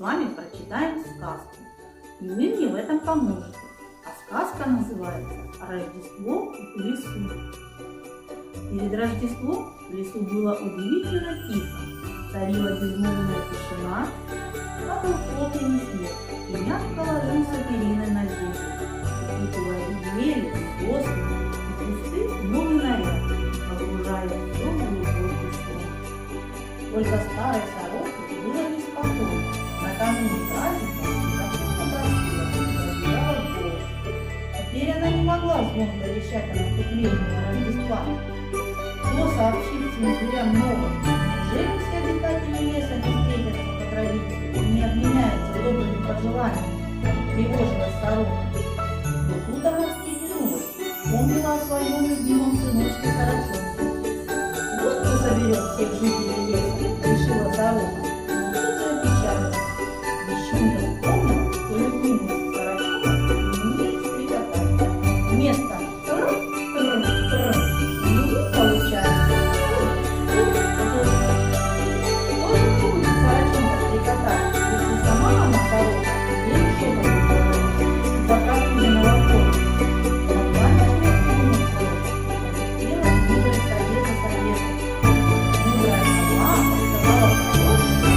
вами прочитаем сказку, и вы мне в этом поможете. А сказка называется «Рождество в лесу». Перед Рождеством в лесу было удивительно тихо. Царила безмолвная тишина, падал плотный снег, и мягко ложился периной на землю, укутывая двери, сосны и кусты новый наряд, погружая все в глубокий сон. Только старой сороке было неспокойно. Накануне праздника капуста разбирала голос. Теперь она не могла звонко вещать о наступлении Рождества. Кто сообщит зверям новость? Неужели все обитатели леса не встретятся по традиции и не обменяются добрыми пожеланиями? Тревожилась сорока. Но тут она встрепенулась, вспомнила о своем любимом сыночке Сорочонке. Вот кто соберет всех жителей леса, решила сорока. Но тут же опечалилась. Еще не вспомнила, что любимый Сорочонок не умеет стрекотать. Вместо «тр-тр-тр» «ну» получается. Если сама она сорока, ей еще как-то за простуженного кота. Могла начать думать сорока, хотела мудрой совета советовать. Мудрая сова рассказала сороке,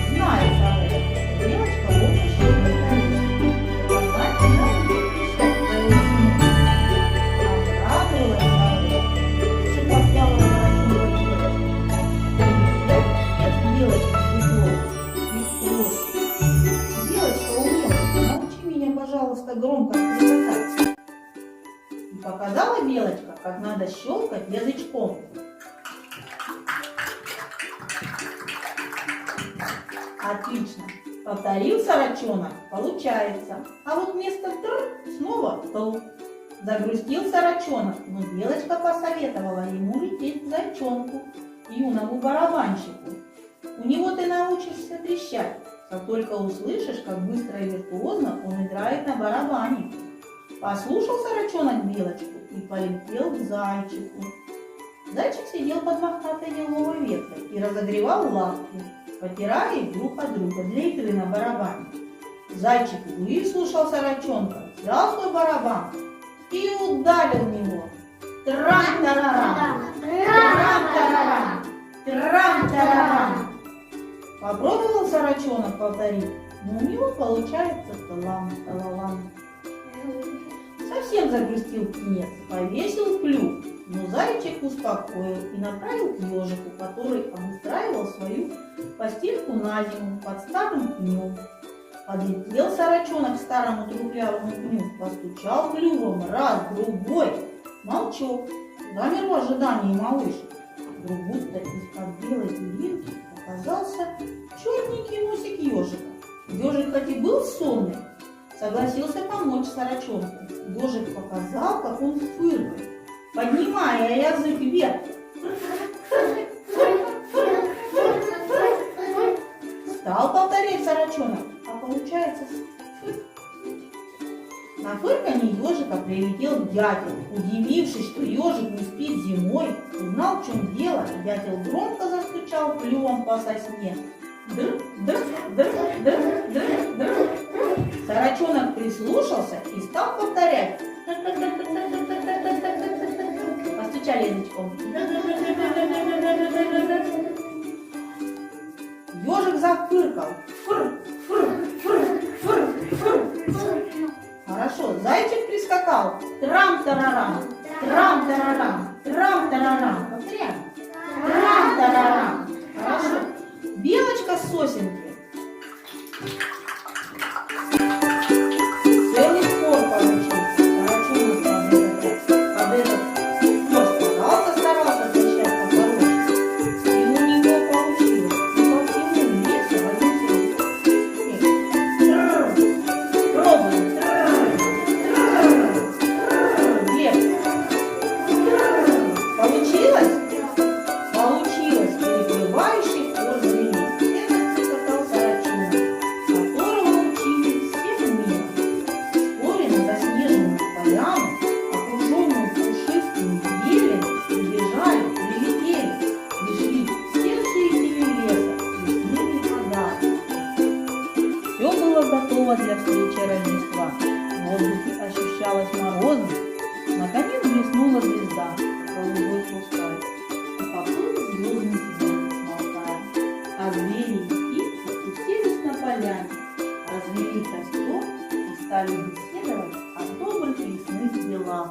зная сорока, девочка лучше щелкает колечко. Продолжать она не кричать твою семью. Обрадовалась сорока, что послала Сорочонка девочка Девочка умела, научи меня, пожалуйста, громко стрекотать. И показала Белочка, как надо щелкать язычком. Отлично. Повторил Сорочонок, получается. А вот вместо «тр» снова «тл». Загрустил Сорочонок, но Белочка посоветовала ему лететь к Зайчонку, юному барабанщику. У него ты научишься трещать, как только услышишь, как быстро и виртуозно он играет на барабане. Послушал Сорочонок Белочку и полетел к Зайчику. Зайчик сидел под мохнатой еловой веткой и разогревал лапки, потирая их друг от друга для игры на барабане. Зайчик выслушал Сорочонка, взял свой барабан и ударил в него. Трам-тарарам, трам-тарарам, трам-тарарам. Попробовал Сорочонок повторить, но у него получается талам-талалам. Совсем загрустил птенец, повесил клюв, но Зайчик успокоил и направил к ежику, который обустраивал свою постельку на зиму под старым пнем. Подлетел Сорочонок к старому трухлявому пню, постучал клювом раз, другой. Молчок, замер в ожидании малышек. Вдруг будто из-под белой пылинки показался черненький носик ежика. Ежик хоть и был сонный, согласился помочь Сорочонку. Ежик показал, как он фыркает, поднимая язык вверх. Стал повторять Сорочонок, а получается на фырканье ежика прилетел дятел. Удивившись, что ежик не спит зимой, узнал, в чем дело, и дятел громко застучал клювом по сосне. Др, др, др, др, др, др. Сорочонок прислушался и стал повторять. Постучали язычком. Ежик зафыркал. Фыр, фыр, фыр, фыр, фыр, фыр. Хорошо, Зайчик прискакал. Трам-тарарам, трам-тарарам, трам-тарарам. Повторяем. Трам-тарарам. Хорошо. Белочка с сосенкой. Целый спор получился. Сорочонок под этот спор старался трещать по-хорошему. И у него получилось. И по всему лесу возился пробуем. Получилось? Получилось, перекрывающий хор зверей. Это скакал Сорочонок. готово для встречи Рождества. В воздухе ощущалось морозно. Наконец блеснула звезда, голубой пускай, и поплыл звездный снег смолкая. А звери и птицы уселись на поляне, развели костер и стали беседовать о добрых лесных делах.